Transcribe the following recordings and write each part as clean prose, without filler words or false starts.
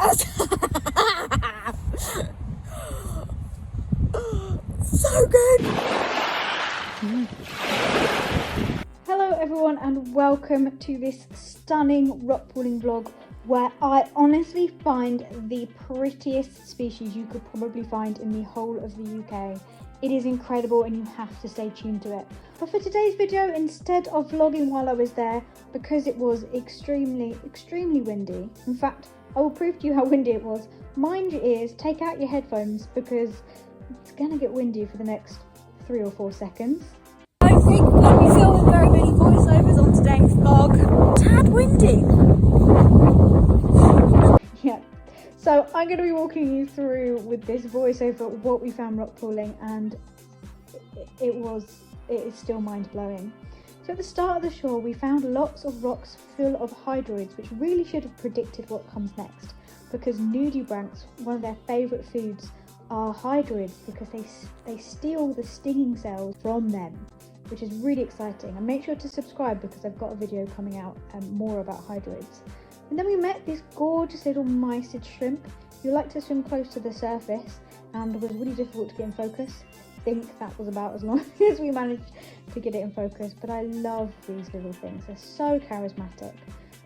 Yes! So good! Hello everyone and welcome to this stunning rock pooling vlog where I honestly find the prettiest species you could probably find in the whole of the UK. It is incredible and you have to stay tuned to it. But for today's video, instead of vlogging while I was there, because it was extremely windy, in fact, I will prove to you how windy it was. Mind your ears, take out your headphones because it's gonna get windy for the next 3 or 4 seconds. I don't think I'll be filming very many voiceovers on today's vlog. Tad windy. Yeah. So I'm going to be walking you through with this voiceover what we found rock pooling, and it is still mind-blowing. So at the start of the shore we found lots of rocks full of hydroids, which really should have predicted what comes next, because nudibranchs, one of their favourite foods, are hydroids because they steal the stinging cells from them, which is really exciting. And make sure to subscribe because I've got a video coming out more about hydroids. And then we met this gorgeous little Mysid shrimp who liked to swim close to the surface and was really difficult to get in focus. I think that was about as long as we managed to get it in focus, but I love these little things. They're so charismatic,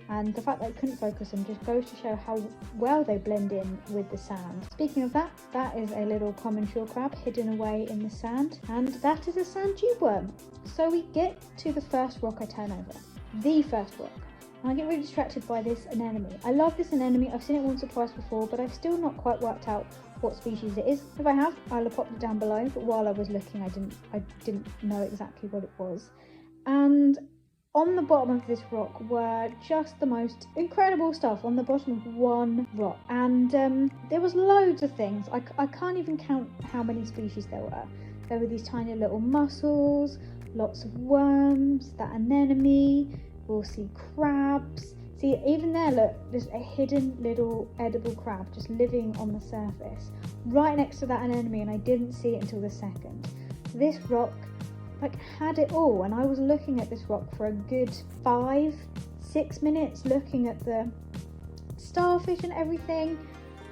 and the fact that I couldn't focus them just goes to show how well they blend in with the sand. Speaking of that, that is a little common shore crab hidden away in the sand, and that is a sand tube worm. So we get to the first rock I turn over, the first rock. And I get really distracted by this anemone. I love this anemone. I've seen it once or twice before, but I've still not quite worked out what species it is. If I have, I'll pop it down below. But while I was looking, I didn't know exactly what it was. And on the bottom of this rock were just the most incredible stuff on the bottom of one rock. And there was loads of things. I can't even count how many species there were. There were these tiny little mussels, lots of worms, that anemone. We'll see crabs. See, even there, look, there's a hidden little edible crab just living on the surface right next to that anemone, and I didn't see it until the second. This rock had it all, and I was looking at this rock for a good 5-6 minutes, looking at the starfish and everything.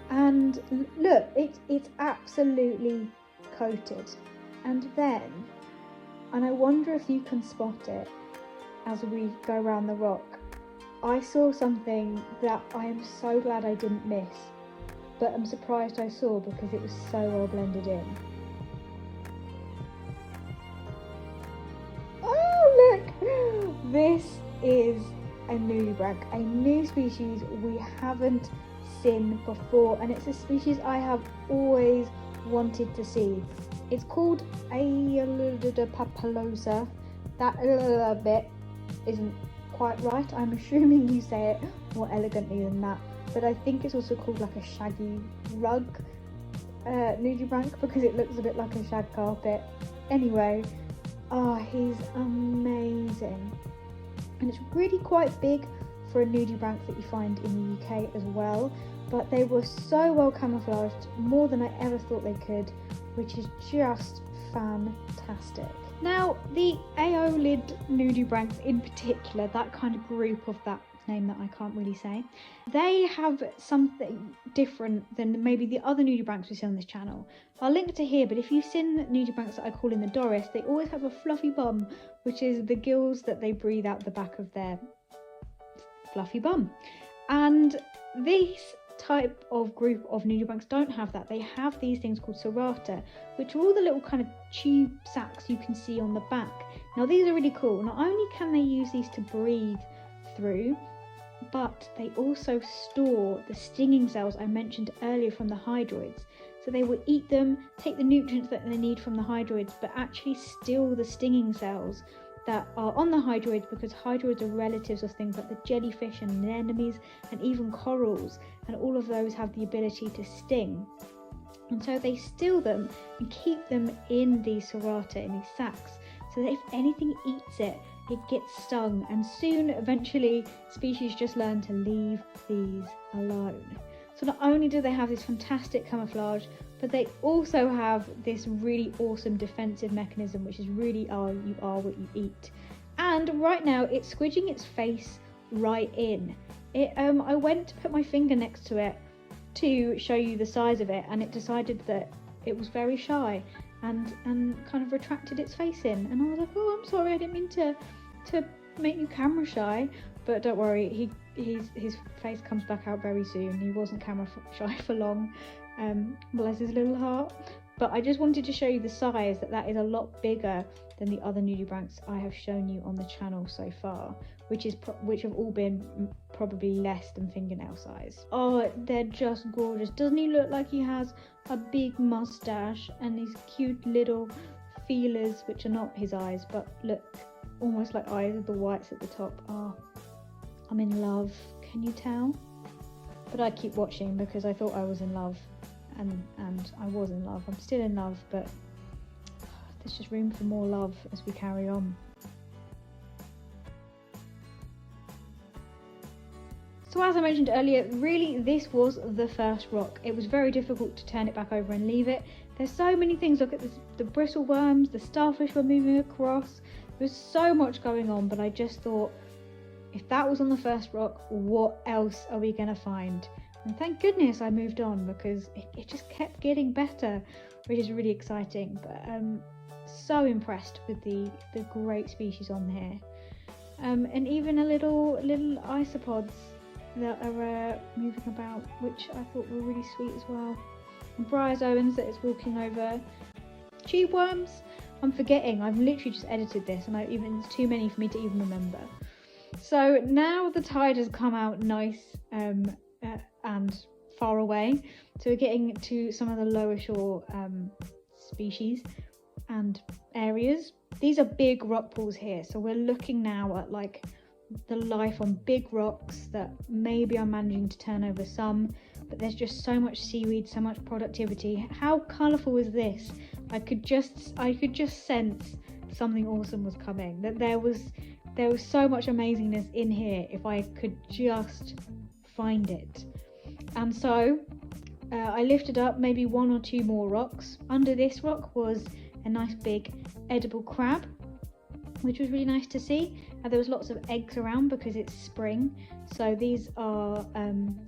And look, it's absolutely coated. And then, and I wonder if you can spot it as we go around the rock, I saw something that I am so glad I didn't miss, but I'm surprised I saw because it was so well blended in. Oh look! This is a nudibranch, a new species we haven't seen before, and it's a species I have always wanted to see. It's called Aeolidia papillosa. That bit isn't quite right. I'm assuming you say it more elegantly than that, but I think it's also called like a shaggy rug nudibranch because it looks a bit like a shag carpet. Anyway, he's amazing, and it's really quite big for a nudibranch that you find in the UK as well, but they were so well camouflaged, more than I ever thought they could, which is just fantastic. Now, the Aeolid nudibranchs in particular, that kind of group of that name that I can't really say, they have something different than maybe the other nudibranchs we see on this channel. I'll link to here, but if you've seen nudibranchs that I call in the Doris, they always have a fluffy bum, which is the gills that they breathe out the back of their fluffy bum. And these type of group of nudibranchs don't have that. They have these things called serrata, which are all the little kind of tube sacs you can see on the back. Now these are really cool. Not only can they use these to breathe through, but they also store the stinging cells I mentioned earlier from the hydroids. So they will eat them, take the nutrients that they need from the hydroids, but actually steal the stinging cells that are on the hydroids, because hydroids are relatives of things like the jellyfish and anemones and even corals, and all of those have the ability to sting. And so they steal them and keep them in these serrata, in these sacs, so that if anything eats it, it gets stung, and soon, eventually, species just learn to leave these alone. So not only do they have this fantastic camouflage, but they also have this really awesome defensive mechanism, which is really you are what you eat. And right now it's squidging its face right in. I went to put my finger next to it to show you the size of it, and it decided that it was very shy and kind of retracted its face in, and I was like, oh, I'm sorry, I didn't mean to make you camera shy, but don't worry, his face comes back out very soon. He wasn't camera shy for long, bless his little heart. But I just wanted to show you the size, that is a lot bigger than the other nudibranchs I have shown you on the channel so far, which have all been probably less than fingernail size. Oh, they're just gorgeous. Doesn't he look like he has a big mustache and these cute little feelers, which are not his eyes, but look, almost like eyes with the whites at the top. Oh, I'm in love. Can you tell? But I keep watching because I thought I was in love. And I was in love. I'm still in love, but there's just room for more love as we carry on. So as I mentioned earlier, really this was the first rock. It was very difficult to turn it back over and leave it. There's so many things. Look at this, the bristle worms, the starfish were moving across. There's so much going on, but I just thought, if that was on the first rock, what else are we going to find? And thank goodness I moved on, because it just kept getting better, which is really exciting. But so impressed with the great species on here, and even a little isopods that are moving about, which I thought were really sweet as well. And bryozoans that it's walking over. Tube worms, I'm forgetting. I've literally just edited this, and it's too many for me to even remember. So now the tide has come out nice and far away, so we're getting to some of the lower shore species and areas. These are big rock pools here, so we're looking now at like the life on big rocks that maybe I'm managing to turn over some, but there's just so much seaweed, so much productivity. How colourful is this? I could just sense something awesome was coming, that there was so much amazingness in here if I could just find it. And so I lifted up maybe one or two more rocks. Under this rock was a nice big edible crab, which was really nice to see. There was lots of eggs around because it's spring. So these are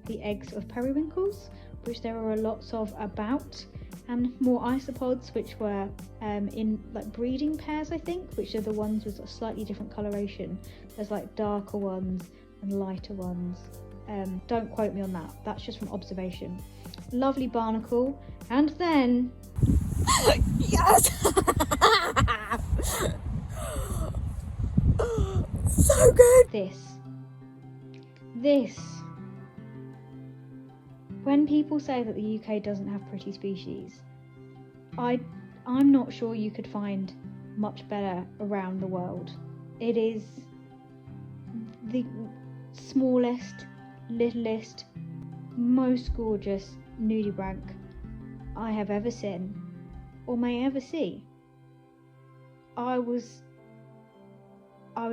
the eggs of periwinkles, which there are lots of about, and more isopods, which were in like breeding pairs, I think, which are the ones with a slightly different coloration. There's like darker ones and lighter ones. Don't quote me on that, that's just from observation. Lovely barnacle, and then yes. So good. This when people say that the UK doesn't have pretty species, I'm not sure you could find much better around the world. It is the smallest, littlest, most gorgeous nudibranch I have ever seen or may ever see. I was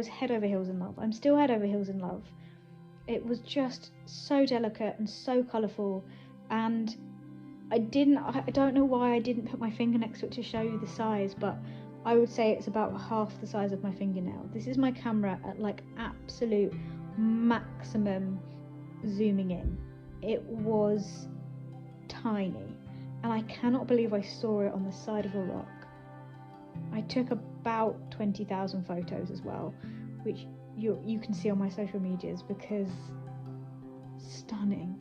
head over heels in love. I'm still head over heels in love. It was just so delicate and so colourful, and I don't know why I didn't put my finger next to it to show you the size, but I would say it's about half the size of my fingernail. This is my camera at like absolute maximum zooming in. It was tiny, and I cannot believe I saw it on the side of a rock. I took about 20,000 photos as well, which you can see on my social medias, because stunning.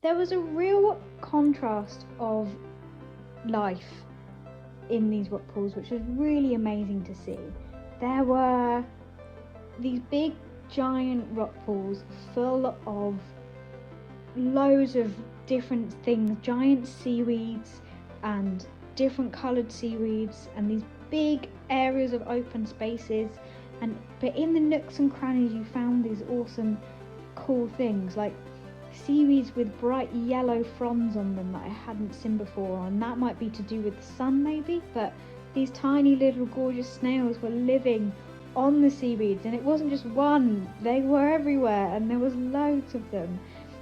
There was a real contrast of life in these rock pools, which was really amazing to see. There were these big giant rock pools full of loads of different things, giant seaweeds and different coloured seaweeds, and these big areas of open spaces, but in the nooks and crannies you found these awesome cool things like seaweeds with bright yellow fronds on them that I hadn't seen before, and that might be to do with the sun maybe, but these tiny little gorgeous snails were living on the seaweeds, and it wasn't just one, they were everywhere, and there was loads of them.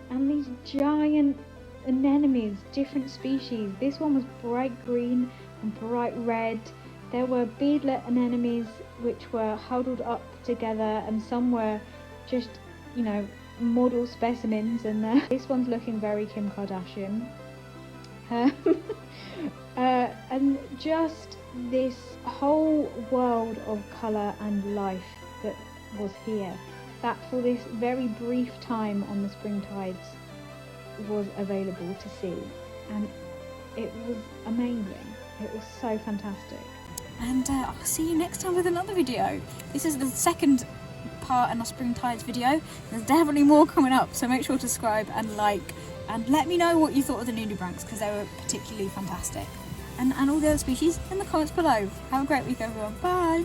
And these giant anemones, different species. This one was bright green and bright red. There were beadlet anemones which were huddled up together, and some were just, model specimens, and this one's looking very Kim Kardashian. And just this whole world of colour and life that was here, that for this very brief time on the spring tides was available to see, and it was amazing. It was so fantastic. And I'll see you next time with another video. This is the second part in our spring tides video. There's definitely more coming up, so make sure to subscribe and like, and let me know what you thought of the nudibranchs, because they were particularly fantastic, and all the other species in the comments below. Have a great week, everyone. Bye.